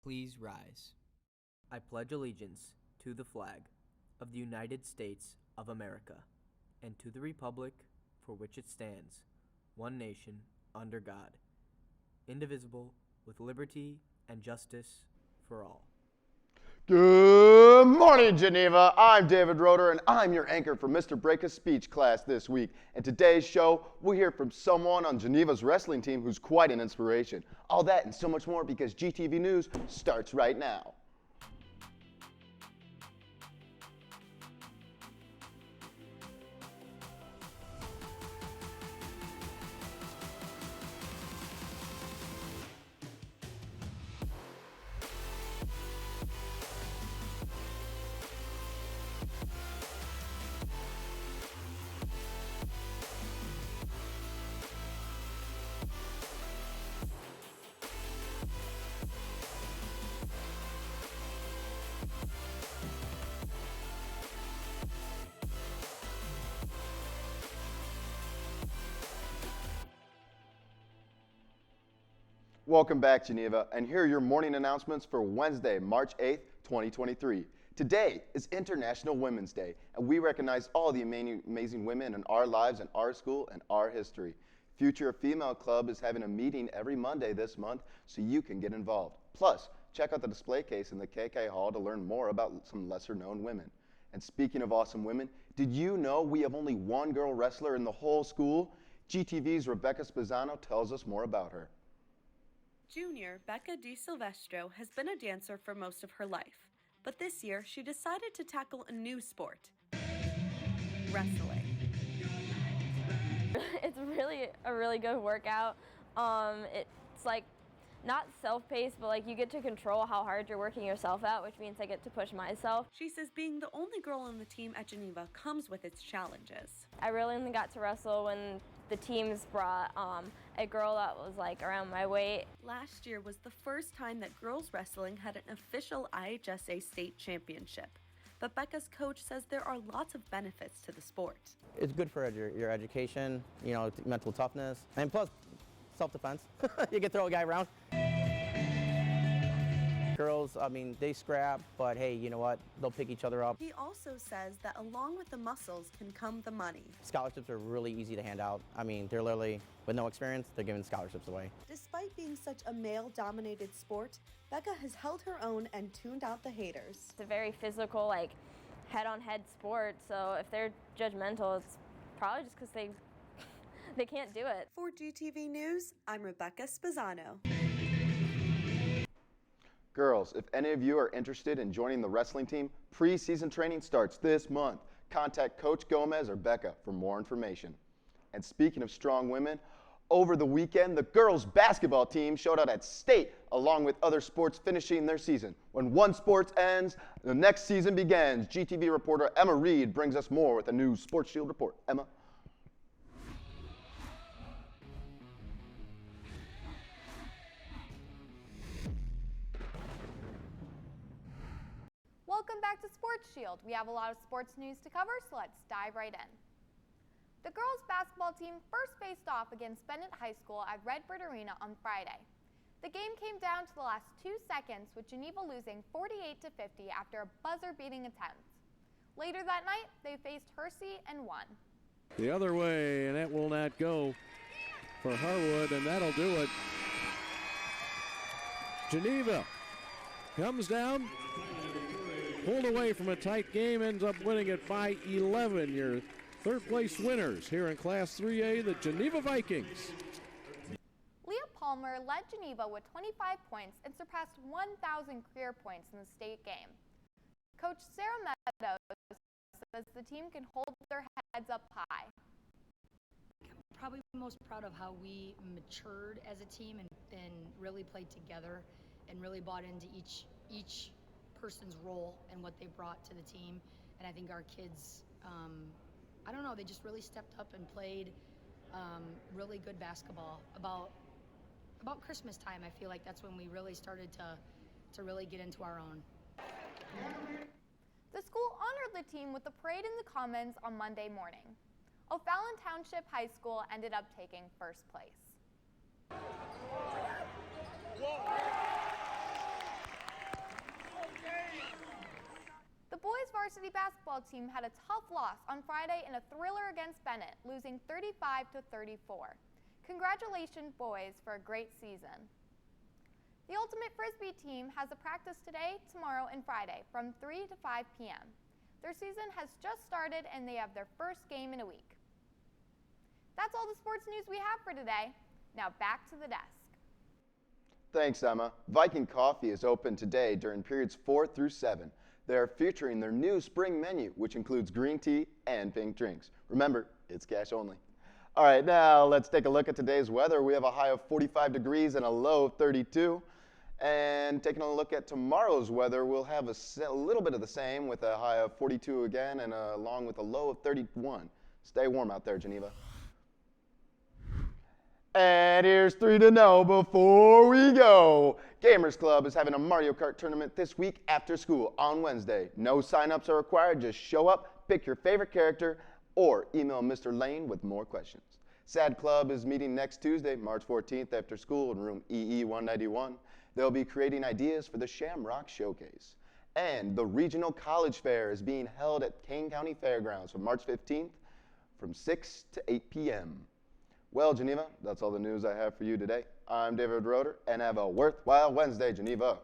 Please rise. I pledge allegiance to the flag of the United States of America and to the republic for which it stands, one nation, under God, indivisible, with liberty and justice for all. Good morning, Geneva. I'm David Roeder, and I'm your anchor for Mr. Breaka's speech class this week. In today's show, we'll hear from someone on Geneva's wrestling team who's quite an inspiration. All that and so much more because GTV News starts right now. Welcome back, Geneva, and here are your morning announcements for Wednesday, March 8th, 2023. Today is International Women's Day, and we recognize all the amazing women in our lives and our school and our history. Future Female Club is having a meeting every Monday this month, so you can get involved. Plus, check out the display case in the KK Hall to learn more about some lesser-known women. And speaking of awesome women, did you know we have only one girl wrestler in the whole school? GTV's Rebecca Spezzano tells us more about her. Junior Becca Di Silvestro has been a dancer for most of her life, but this year she decided to tackle a new sport, wrestling. It's really a really good workout. It's like not self-paced, but like you get to control how hard you're working yourself out, which means I get to push myself. She says being the only girl on the team at Geneva comes with its challenges. I really only got to wrestle when the teams brought a girl that was like around my weight. Last year was the first time that girls wrestling had an official IHSA state championship. But Becca's coach says there are lots of benefits to the sport. It's good for your education, mental toughness, and plus self-defense. You can throw a guy around. Girls, they scrap, but hey, you know what? They'll pick each other up. He also says that along with the muscles can come the money. Scholarships are really easy to hand out. They're literally, with no experience, they're giving scholarships away. Despite being such a male-dominated sport, Becca has held her own and tuned out the haters. It's a very physical, like head-on-head sport, so if they're judgmental, it's probably just because they can't do it. For GTV News, I'm Rebecca Spezzano. Girls, if any of you are interested in joining the wrestling team, preseason training starts this month. Contact Coach Gomez or Becca for more information. And speaking of strong women, over the weekend, the girls basketball team showed out at state along with other sports finishing their season. When one sport ends, the next season begins. GTV reporter Emma Reid brings us more with a new Sports Shield report. Emma. Welcome back to Sports Shield. We have a lot of sports news to cover, so let's dive right in. The girls basketball team first faced off against Bennett High School at Redbird Arena on Friday. The game came down to the last 2 seconds, with Geneva losing 48-50 after a buzzer-beating attempt. Later that night, they faced Hersey and won. The other way, and that will not go for Harwood, and that'll do it. Geneva comes down, pulled away from a tight game, ends up winning it by 11. Your third place winners here in Class 3A, the Geneva Vikings. Leah Palmer led Geneva with 25 points and surpassed 1,000 career points in the state game. Coach Sarah Meadows says the team can hold their heads up high. Probably most proud of how we matured as a team and really played together and really bought into each person's role and what they brought to the team. And I think our kids, they just really stepped up and played really good basketball. About Christmas time, I feel like that's when we really started to really get into our own. The school honored the team with a parade in the Commons on Monday morning. O'Fallon Township High School ended up taking first place. The boys varsity basketball team had a tough loss on Friday in a thriller against Bennett, losing 35-34. Congratulations, boys, for a great season. The Ultimate Frisbee team has a practice today, tomorrow, and Friday from 3 to 5 p.m. Their season has just started and they have their first game in a week. That's all the sports news we have for today. Now back to the desk. Thanks, Emma. Viking Coffee is open today during periods 4 through 7. They are featuring their new spring menu, which includes green tea and pink drinks. Remember, it's cash only. All right, now let's take a look at today's weather. We have a high of 45 degrees and a low of 32. And taking a look at tomorrow's weather, we'll have a little bit of the same with a high of 42 again and along with a low of 31. Stay warm out there, Geneva. And here's 3 to know before we go. Gamers Club is having a Mario Kart tournament this week after school on Wednesday. No sign-ups are required. Just show up, pick your favorite character, or email Mr. Lane with more questions. SAD Club is meeting next Tuesday, March 14th after school in room EE191. They'll be creating ideas for the Shamrock Showcase. And the Regional College Fair is being held at Kane County Fairgrounds from March 15th from 6 to 8 p.m. Well, Geneva, that's all the news I have for you today. I'm David Roeder, and have a worthwhile Wednesday, Geneva.